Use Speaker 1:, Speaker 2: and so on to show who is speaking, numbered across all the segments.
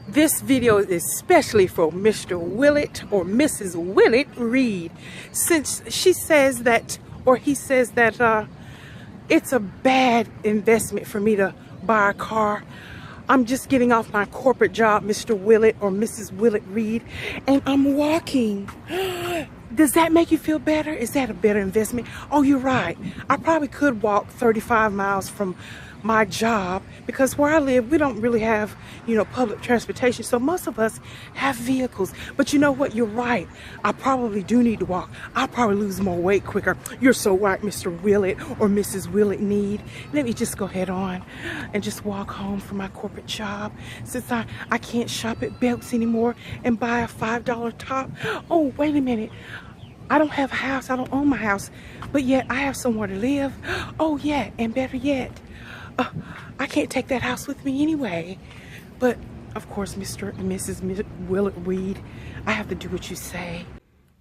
Speaker 1: This video is especially for Mr. Willette or Mrs. Willette Reed, since she says that, or he says that it's a bad investment for me to buy a car. I'm just getting off my corporate job, Mr. Willette or Mrs. Willette Reed, and I'm walking. Does that make you feel better? Is that a better investment? Oh, you're right. I probably could walk 35 miles from my job, because where I live, we don't really have, public transportation. So most of us have vehicles. But you know what? You're right. I probably do need to walk. I'll probably lose more weight quicker. You're so right, Mr. Willette or Mrs. Willette Need. Let me just go head on and just walk home from my corporate job, since I can't shop at Belk's anymore and buy a $5 top. Oh, wait a minute. I don't have a house. I don't own my house, but yet I have somewhere to live. Oh, yeah, and better yet, I can't take that house with me anyway. But, of course, Mr. and Mrs. Willette Reed, I have to do what you say.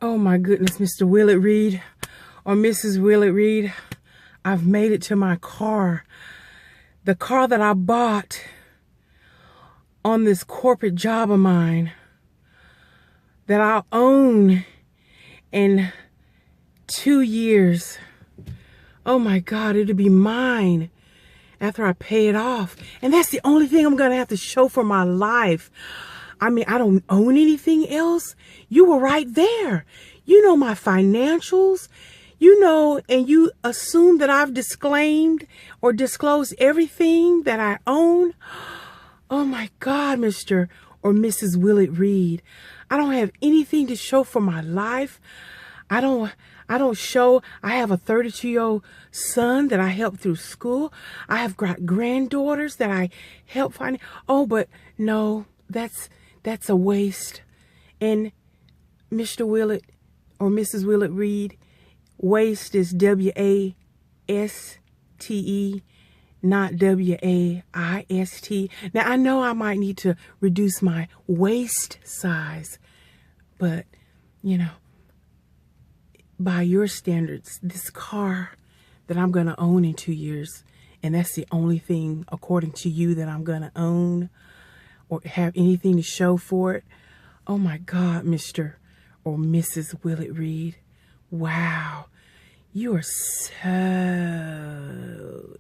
Speaker 1: Oh, my goodness, Mr. Willette Reed or Mrs. Willette Reed, I've made it to my car. The car that I bought on this corporate job of mine that I'll own in 2 years. Oh, my God, it'll be mine after I pay it off. And that's the only thing I'm going to have to show for my life. I mean, I don't own anything else. You were right there. You know my financials. You know, and you assume that I've disclaimed or disclosed everything that I own. Oh, my God, Mr. or Mrs. Willette Reed. I don't have anything to show for my life. I don't show. I have a 32-year-old son that I helped through school. I have got granddaughters that I help find. Oh, but no, that's a waste. And Mr. Willette or Mrs. Willette Reed, waste is W-A-S-T-E, not W-A-I-S-T. Now, I know I might need to reduce my waist size, but, by your standards, this car that I'm going to own in 2 years, and that's the only thing, according to you, that I'm going to own or have anything to show for it. Oh, my God, Mr. or Mrs. Willette Reed. Wow. You are so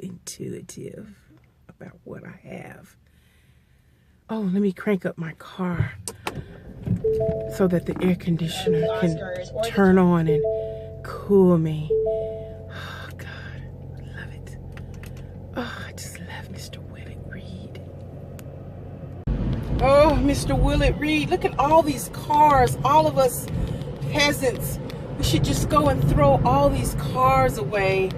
Speaker 1: intuitive about what I have. Oh, let me crank up my car so that the air conditioner can turn on and cool me. Oh, God, love it. Oh, I just love Mr. Willette Reed. Oh, Mr. Willette Reed, look at all these cars. All of us peasants, we should just go and throw all these cars away.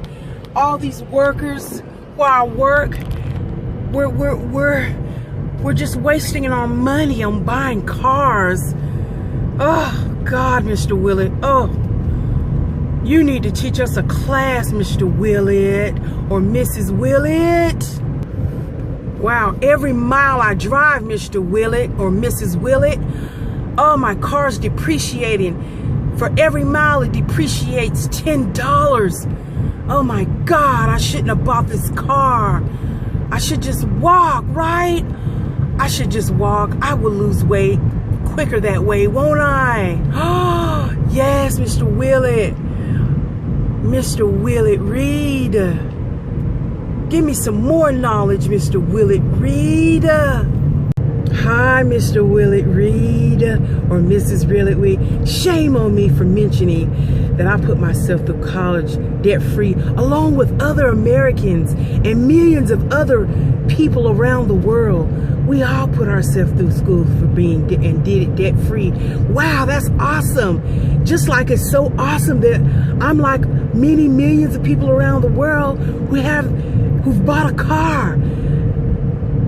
Speaker 1: All these workers where I work, we're just wasting our money on buying cars. Oh, God, Mr. Willette. Oh, you need to teach us a class, Mr. Willette or Mrs. Willette. Wow, every mile I drive, Mr. Willette or Mrs. Willette, oh, my car's depreciating. For every mile, it depreciates $10. Oh, my God, I shouldn't have bought this car. I should just walk, right? I should just walk. I will lose weight quicker that way, won't I? Oh, yes, Mr. Willette. Mr. Willette Reed. Give me some more knowledge, Mr. Willette Reed. Hi, Mr. Willette Reed or Mrs. Willette Reed. Shame on me for mentioning that I put myself through college debt-free along with other Americans and millions of other people around the world. We all put ourselves through school for being and did it debt-free. Wow, that's awesome. Just like it's so awesome that I'm like many millions of people around the world who've bought a car.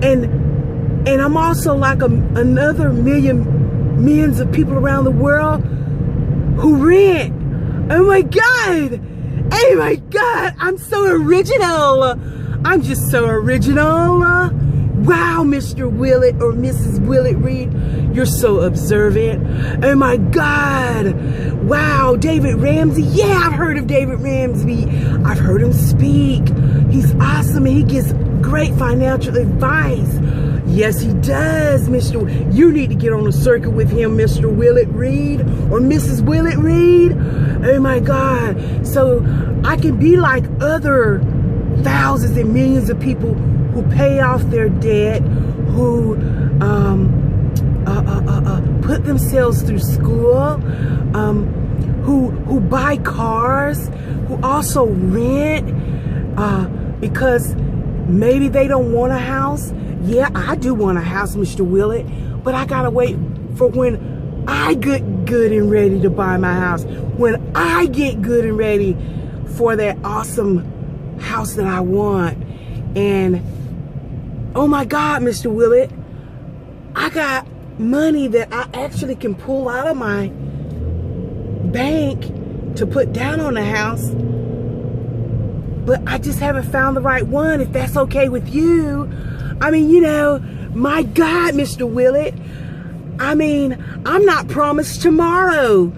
Speaker 1: And I'm also like another millions of people around the world who rent. Oh my God. Oh my God. I'm so original. I'm just so original. Wow, Mr. Willette or Mrs. Willette Reed, you're so observant. Oh my God. Wow, David Ramsey. Yeah, I've heard of David Ramsey. I've heard him speak. He's awesome and he gives great financial advice.
Speaker 2: Yes, he does, Mr. You need to get on the circuit with him, Mr. Willette Reed or Mrs. Willette Reed. Oh my God. So I can be like other thousands and millions of people who pay off their debt, who put themselves through school, who buy cars, who also rent because maybe they don't want a house. Yeah, I do want a house, Mr. Willette, but I gotta wait for when I get good and ready to buy my house. When I get good and ready for that awesome house that I want. And oh my God, Mr. Willette, I got money that I actually can pull out of my bank to put down on the house, but I just haven't found the right one, if that's okay with you. I mean, you know, my God, Mr. Willette, I mean, I'm not promised tomorrow.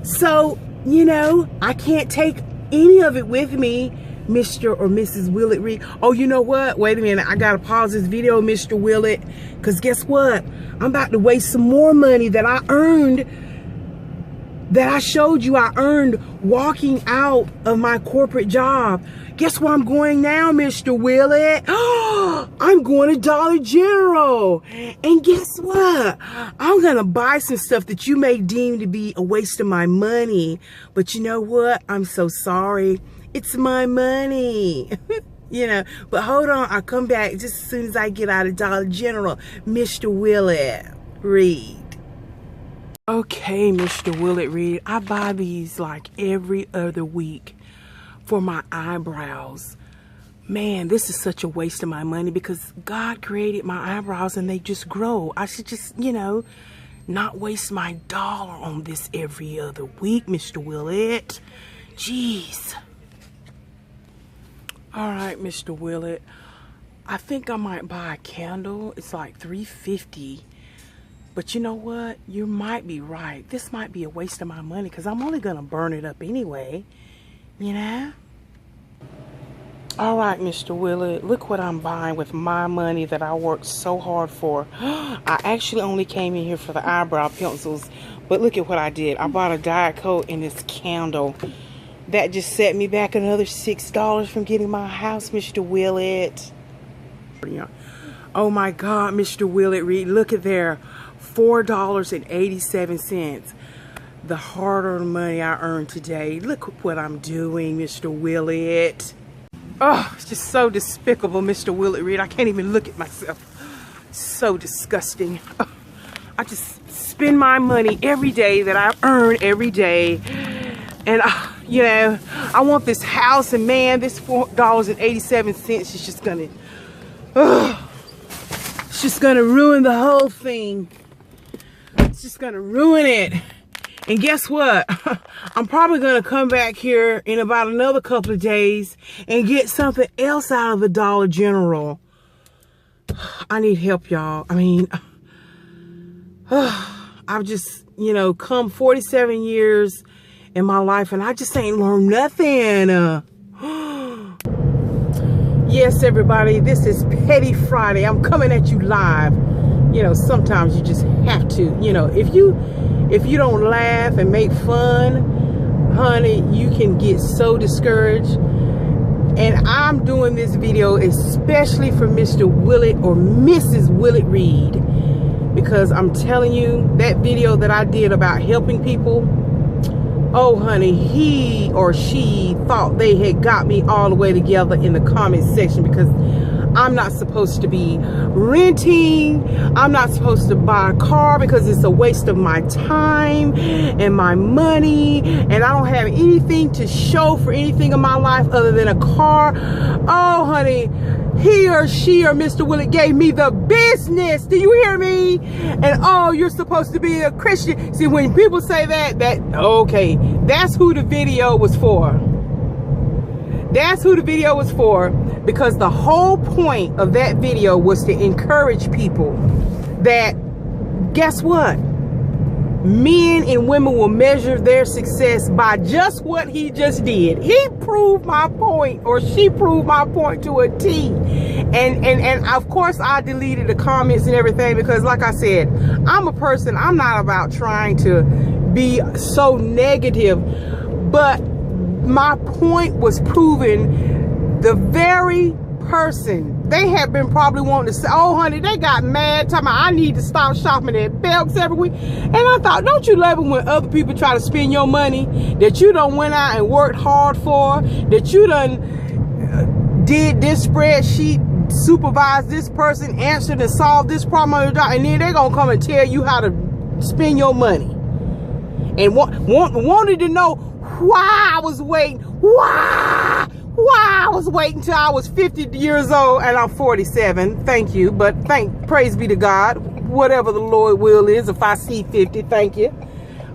Speaker 2: So, you know, I can't take any of it with me, Mr. or Mrs. Willette Reed. Oh, you know what? Wait a minute. I got to pause this video, Mr. Willette, because guess what? I'm about to waste some more money that I earned, that I showed you I earned walking out of my corporate job. Guess where I'm going now, Mr. Willette? I'm going to Dollar General. And guess what? I'm going to buy some stuff that you may deem to be a waste of my money. But you know what? I'm so sorry. It's my money. You know, but hold on. I'll come back just as soon as I get out of Dollar General, Mr. Willette Reed. Okay, Mr. Willette Reed, I buy these like every other week for my eyebrows. Man, this is such a waste of my money because God created my eyebrows and they just grow. I should just, you know, not waste my dollar on this every other week, Mr. Willette. Jeez. All right, Mr. Willette, I think I might buy a candle. It's like $3.50. But you know what? You might be right. This might be a waste of my money because I'm only going to burn it up anyway. You know? All right, Mr. Willette, look what I'm buying with my money that I worked so hard for. I actually only came in here for the eyebrow pencils. But look at what I did. I bought a Diet Coke and this candle. That just set me back another $6 from getting my house, Mr. Willette. Oh my God, Mr. Willette Reed, look at there. $4.87. The hard-earned money I earned today. Look what I'm doing, Mr. Willette. Oh, it's just so despicable, Mr. Willette Reed. I can't even look at myself. So disgusting. Oh, I just spend my money every day that I earn every day. And, you know, I want this house, and man, this $4.87 is just gonna, it's just gonna ruin the whole thing. It's just gonna ruin it. And guess what? I'm probably gonna come back here in about another couple of days and get something else out of the Dollar General. I need help, y'all. I mean, I've just, you know, come 47 years in my life and I just ain't learned nothing. Yes, everybody, this is Petty Friday. I'm coming at you live. You know, sometimes you just have to, you know, if you don't laugh and make fun, honey, you can get so discouraged. And I'm doing this video especially for Mr. Willette or Mrs. Willette Reed, because I'm telling you, that video that I did about helping people, oh honey, he or she thought they had got me all the way together in the comment section, because I'm not supposed to be renting. I'm not supposed to buy a car because it's a waste of my time and my money, and I don't have anything to show for anything in my life other than a car. Oh honey, he or she or Mr. Willette gave me the business. Do you hear me? And oh, you're supposed to be a Christian. See, when people say that okay, that's who the video was for. That's who the video was for, because the whole point of that video was to encourage people that, guess what? men and women will measure their success by just what he just did. He proved my point, or she proved my point to a T. And of course I deleted the comments and everything, because like I said, I'm a person, I'm not about trying to be so negative, but my point was proven. The very person they have been probably wanting to say, oh honey, they got mad talking about I need to stop shopping at Belk's every week. And I thought, don't you love it when other people try to spend your money that you done went out and worked hard for, that you done did this spreadsheet, supervised this person, answered and solved this problem on your job, and then they're gonna come and tell you how to spend your money, and wanted to know why I was waiting, why I was waiting till I was 50 years old, and I'm 47. Thank you, but praise be to God, whatever the Lord will is. If I see 50, thank you.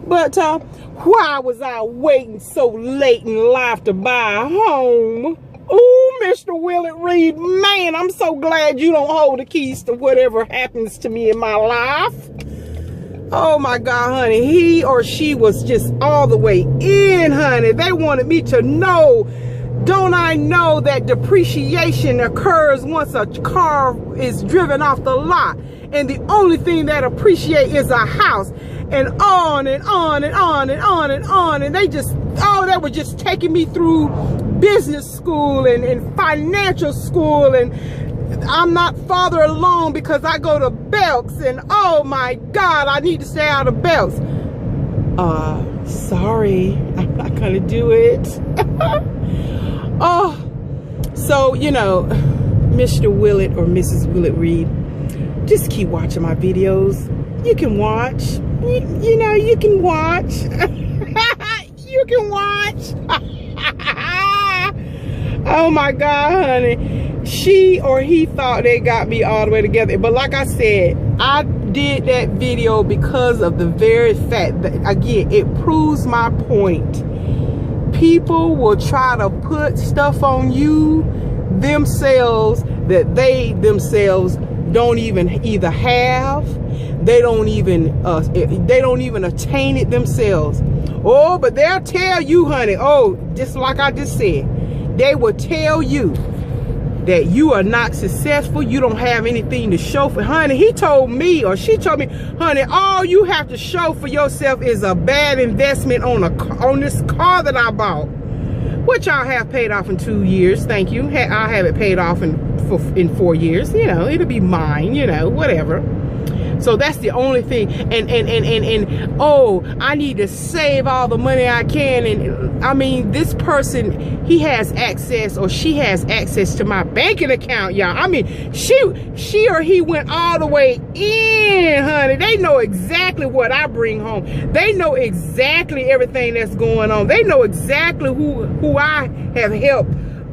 Speaker 2: But why was I waiting so late in life to buy a home? Oh, Mr. Willette Reed, man, I'm so glad you don't hold the keys to whatever happens to me in my life. Oh my God, honey, he or she was just all the way in, honey. They wanted me to know. Don't I know that depreciation occurs once a car is driven off the lot, and the only thing that appreciates is a house, and on and on and on and on and on. And they just, oh, they were just taking me through business school and financial school, and I'm not farther along because I go to Belk's, and oh my God, I need to stay out of Belk's. Sorry, I'm not gonna do it. Oh, so, you know, Mr. Willette or Mrs. Willette Reed, just keep watching my videos. You can watch, you know, you can watch. You can watch. Oh my God, honey. She or he thought they got me all the way together. But like I said, I did that video because of the very fact that, again, it proves my point. People will try to put stuff on you themselves that they themselves don't even either have, they don't even attain it themselves. Oh, but they'll tell you, honey, oh, just like I just said, they will tell you that you are not successful, you don't have anything to show for. Honey, he told me, or she told me, honey, all you have to show for yourself is a bad investment on this car that I bought, which I have paid off in 2 years. Thank you. I'll have it paid off in 4 years. You know, it'll be mine, you know, whatever. So that's the only thing. And oh, I need to save all the money I can. And I mean, this person, he has access, or she has access to my banking account, y'all. I mean, she or he went all the way in, honey. They know exactly what I bring home. They know exactly everything that's going on. They know exactly who I have helped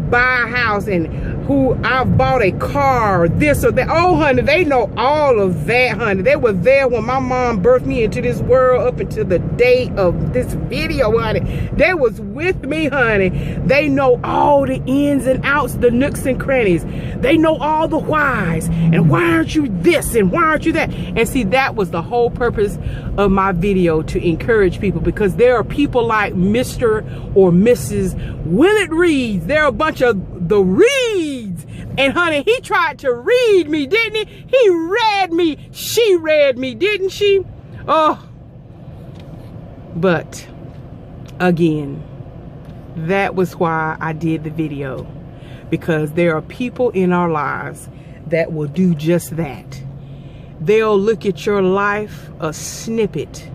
Speaker 2: buy a house, and who I've bought a car, or this or that. Oh, honey, they know all of that, honey. They were there when my mom birthed me into this world up until the day of this video, honey. They was with me, honey. They know all the ins and outs, the nooks and crannies. They know all the whys, and why aren't you this, and why aren't you that? And see, that was the whole purpose of my video, to encourage people, because there are people like Mr. or Mrs. Willette Reed. There are a bunch of the Reeds, and honey, he tried to read me, didn't he? He read me, she read me, didn't she? Oh, but again, that was why I did the video, because there are people in our lives that will do just that. They'll look at your life, a snippet.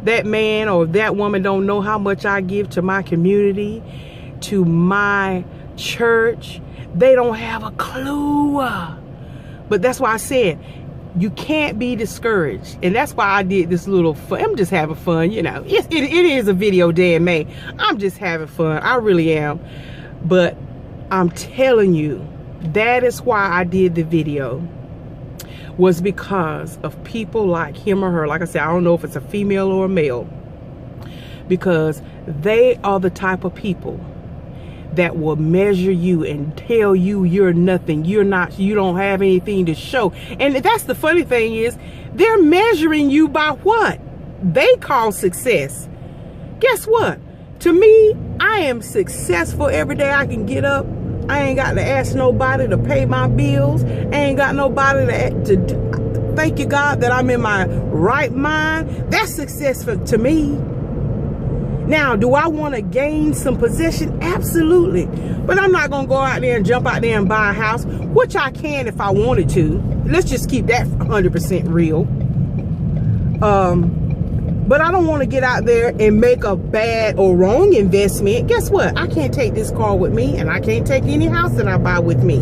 Speaker 2: That man or that woman don't know how much I give to my community, to my church. They don't have a clue. But that's why I said, you can't be discouraged. And that's why I did this little fun. I'm just having fun, you know. It is a video day in May. I'm just having fun. I really am. But I'm telling you, that is why I did the video, was because of people like him or her. Like I said, I don't know if it's a female or a male, because they are the type of people that will measure you and tell you you're nothing, you're not, you don't have anything to show. And that's the funny thing, is they're measuring you by what? they call success. Guess what? To me, I am successful every day I can get up. I ain't got to ask nobody to pay my bills. I ain't got nobody to thank you, God, that I'm in my right mind. That's successful to me. Now, do I want to gain some possession? Absolutely. But I'm not going to go out there and jump out there and buy a house, which I can if I wanted to. Let's just keep that 100% real. But I don't want to get out there and make a bad or wrong investment. Guess what? I can't take this car with me, and I can't take any house that I buy with me.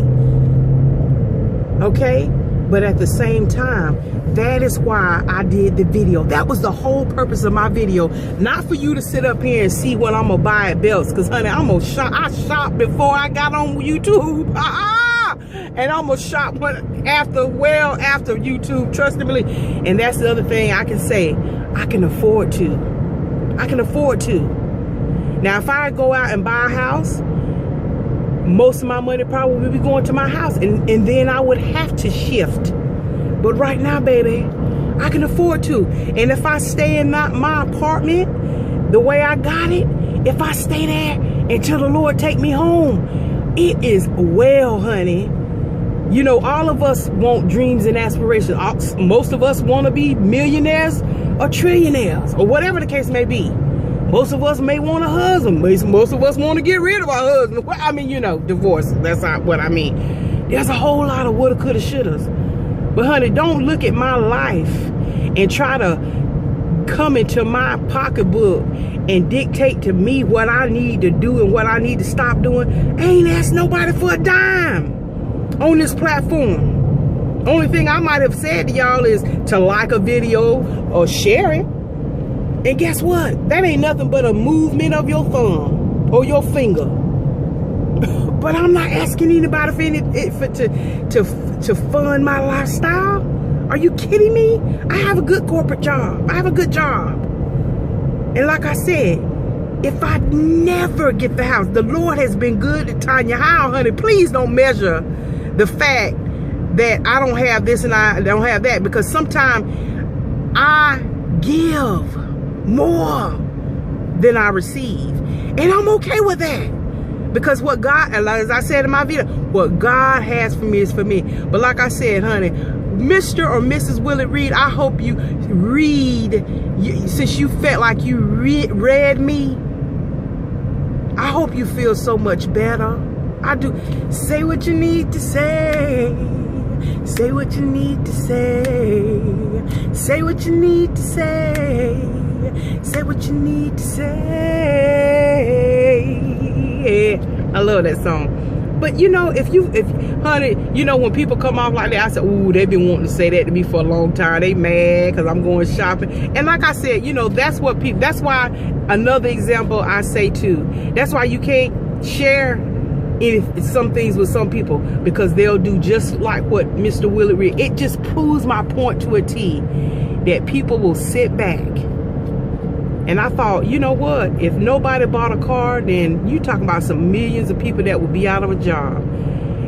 Speaker 2: Okay? But at the same time, that is why I did the video. That was the whole purpose of my video. Not for you to sit up here and see what I'm going to buy at Belts. Because, honey, I'm going to shop. I shopped before I got on YouTube. And I'm going to shop after YouTube. Trust me. And that's the other thing I can say. I can afford to. I can afford to. Now, if I go out and buy a house, most of my money probably will be going to my house. And then I would have to shift. But right now, baby, I can afford to. And if I stay in my apartment the way I got it, if I stay there until the Lord take me home, it is well, honey. You know, all of us want dreams and aspirations. Most of us want to be millionaires or trillionaires or whatever the case may be. Most of us may want a husband. Most of us want to get rid of our husband. I mean, you know, divorce. That's not what I mean. There's a whole lot of woulda, coulda, shouldas. But honey, don't look at my life and try to come into my pocketbook and dictate to me what I need to do and what I need to stop doing. I ain't asked nobody for a dime on this platform. Only thing I might have said to y'all is to like a video or share it. And guess what? That ain't nothing but a movement of your thumb or your finger. But I'm not asking anybody to fund my lifestyle. Are you kidding me? I have a good corporate job. I have a good job. And like I said, if I never get the house, the Lord has been good to Tanya How, honey. Please don't measure the fact that I don't have this and I don't have that, because sometimes I give more than I receive. And I'm okay with that. Because what God, as I said in my video, what God has for me is for me. But like I said, honey, Mr. or Mrs. Willette Reed, I hope you read, since you felt like you read me, I hope you feel so much better. I do. Say what you need to say. Say what you need to say. Say what you need to say. Say what you need to say. I love that song. But you know, if honey, you know, when people come off like that, I said, ooh, they've been wanting to say that to me for a long time. They mad because I'm going shopping. And like I said, you know, that's what people, that's why another example I say too, that's why you can't share some things with some people, because they'll do just like what Mr. Willette Reed. It just proves my point to a T, that people will sit back. And I thought, you know what? If nobody bought a car, then you talking about some millions of people that would be out of a job.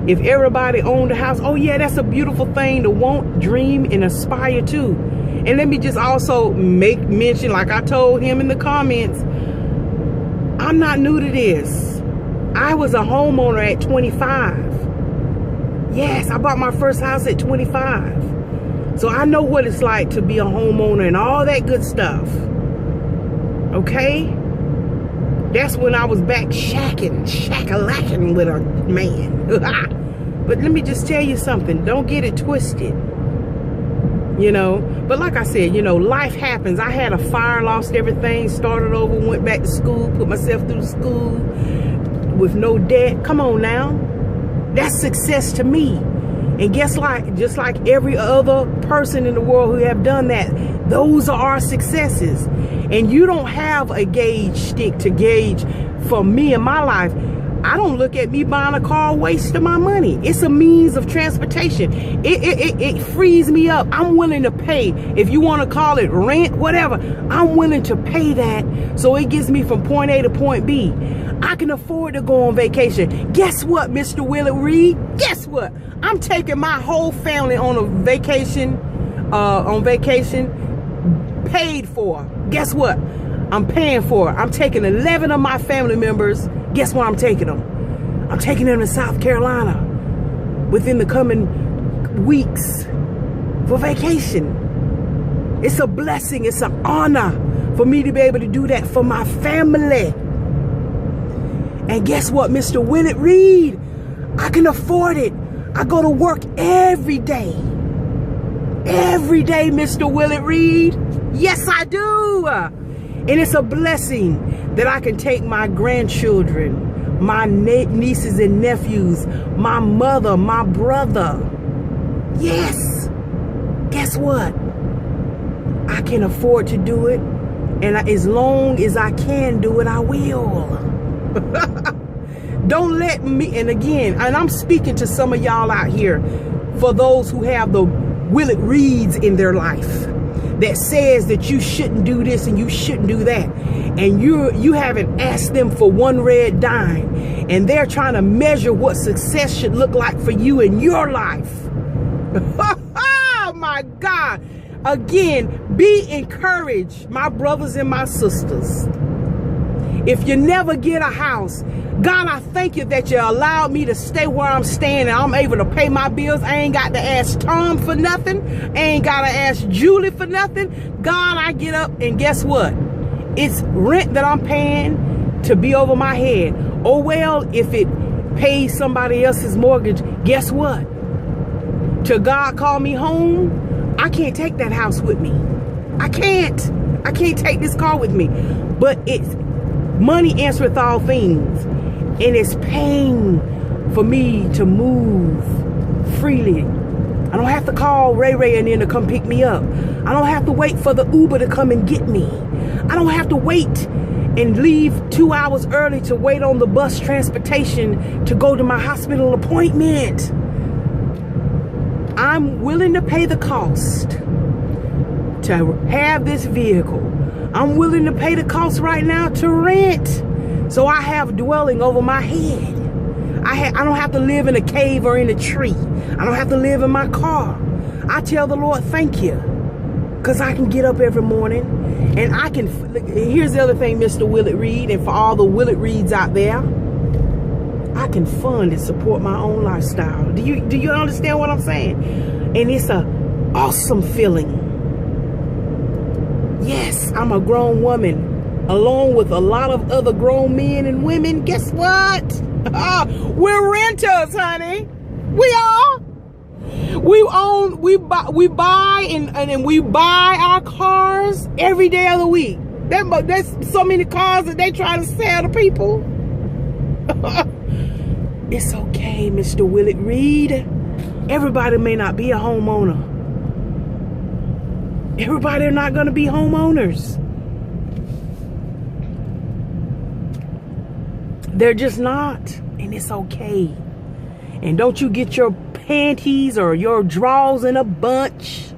Speaker 2: If everybody owned a house, oh yeah, that's a beautiful thing to want, dream, and aspire to. And let me just also make mention, like I told him in the comments, I'm not new to this. I was a homeowner at 25. Yes, I bought my first house at 25. So I know what it's like to be a homeowner and all that good stuff. Okay? That's when I was back shack-a-lacking with a man. But let me just tell you something. Don't get it twisted. You know? But like I said, you know, life happens. I had a fire, lost everything, started over, went back to school, put myself through school with no debt. Come on now. That's success to me. And just like every other person in the world who have done that, those are our successes. And you don't have a gauge stick to gauge for me in my life. I don't look at me buying a car wasting my money. It's a means of transportation. It frees me up. I'm willing to pay. If you want to call it rent, whatever, I'm willing to pay that so it gets me from point A to point B. I can afford to go on vacation. Guess what, Mr. Willette Reed? Guess what? I'm taking my whole family on a vacation, paid for. Guess what? I'm paying for it. I'm taking 11 of my family members. Guess where I'm taking them? I'm taking them to South Carolina within the coming weeks for vacation. It's a blessing. It's an honor for me to be able to do that for my family. And guess what, Mr. Willette Reed? I can afford it. I go to work every day. Every day, Mr. Willette Reed. Yes, I do. And it's a blessing that I can take my grandchildren, my nieces and nephews, my mother, my brother. Yes. Guess what? I can afford to do it. And as long as I can do it, I will. Don't let me, and again, and I'm speaking to some of y'all out here, for those who have the Willette Reeds in their life that says that you shouldn't do this and you shouldn't do that, and you haven't asked them for one red dime, and they're trying to measure what success should look like for you in your life. Oh my God. Again, be encouraged, my brothers and my sisters. If you never get a house, God, I thank you that you allowed me to stay where I'm staying and I'm able to pay my bills. I ain't got to ask Tom for nothing. I ain't got to ask Julie for nothing. God, I get up and guess what? It's rent that I'm paying to be over my head. Oh, well, if it pays somebody else's mortgage, guess what? Till God call me home, I can't take that house with me. I can't take this car with me. But it's money answereth all things. And it's paying for me to move freely. I don't have to call Ray and then to come pick me up. I don't have to wait for the Uber to come and get me. I don't have to wait and leave 2 hours early to wait on the bus transportation to go to my hospital appointment. I'm willing to pay the cost to have this vehicle. I'm willing to pay the cost right now to rent. So I have dwelling over my head. I don't have to live in a cave or in a tree. I don't have to live in my car. I tell the Lord, thank you. Because I can get up every morning. And I can, here's the other thing, Mr. Willette Reed, and for all the Willette Reeds out there, I can fund and support my own lifestyle. Do you understand what I'm saying? And it's an awesome feeling. Yes, I'm a grown woman. Along with a lot of other grown men and women, guess what? We're renters, honey. We are. We buy and we buy our cars every day of the week. There's so many cars that they try to sell to people. It's okay, Mr. Willette Reed. Everybody may not be a homeowner. Everybody are not going to be homeowners. They're just not, and it's okay. And don't you get your panties or your drawers in a bunch,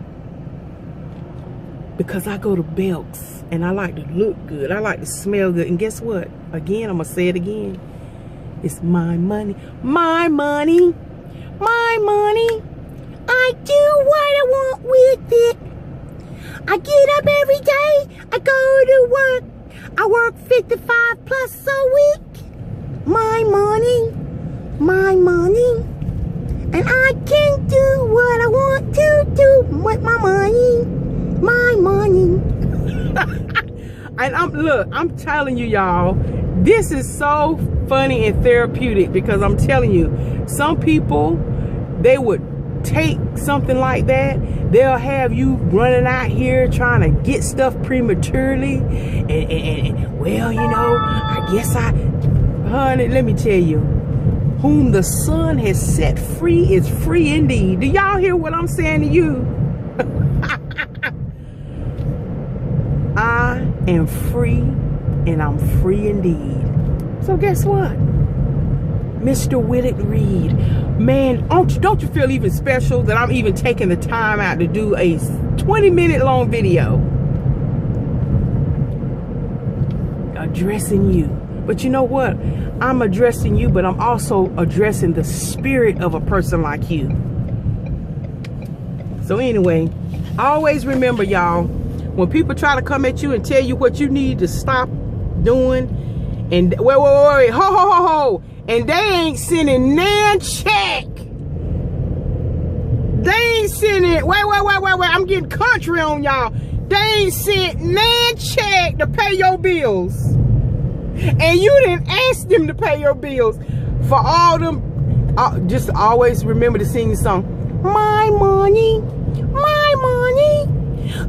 Speaker 2: because I go to Belk's and I like to look good. I like to smell good. And guess what? Again, I'm gonna say it again. It's my money. My money. My money. I do what I want with it. I get up every day. I go to work. I work 55 plus a week. My money, and I can do what I want to do with my money. And I'm telling you, y'all, this is so funny and therapeutic, because I'm telling you, some people, they would take something like that, they'll have you running out here trying to get stuff prematurely, and well, you know, I guess honey, let me tell you, whom the Son has set free is free indeed. Do y'all hear what I'm saying to you? I am free, and I'm free indeed. So guess what? Mr. Willette Reed, man, don't you feel even special that I'm even taking the time out to do a 20-minute long video addressing you? But you know what? I'm addressing you, but I'm also addressing the spirit of a person like you. So anyway, always remember, y'all, when people try to come at you and tell you what you need to stop doing, and wait, ho, and they ain't sending nan check. They ain't sending, wait, I'm getting country on y'all. They ain't sent nan check to pay your bills. And you didn't ask them to pay your bills. For all them, just always remember to sing the song. My money,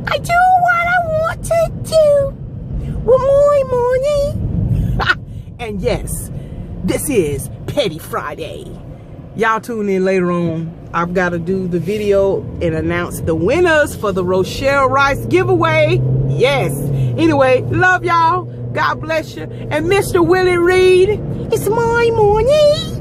Speaker 2: I do what I want to do with my money. And yes, this is Petty Friday. Y'all tune in later on. I've got to do the video and announce the winners for the Rochelle Rice giveaway. Yes. Anyway, love y'all. God bless you. And Mr. Willie Reed, it's my money.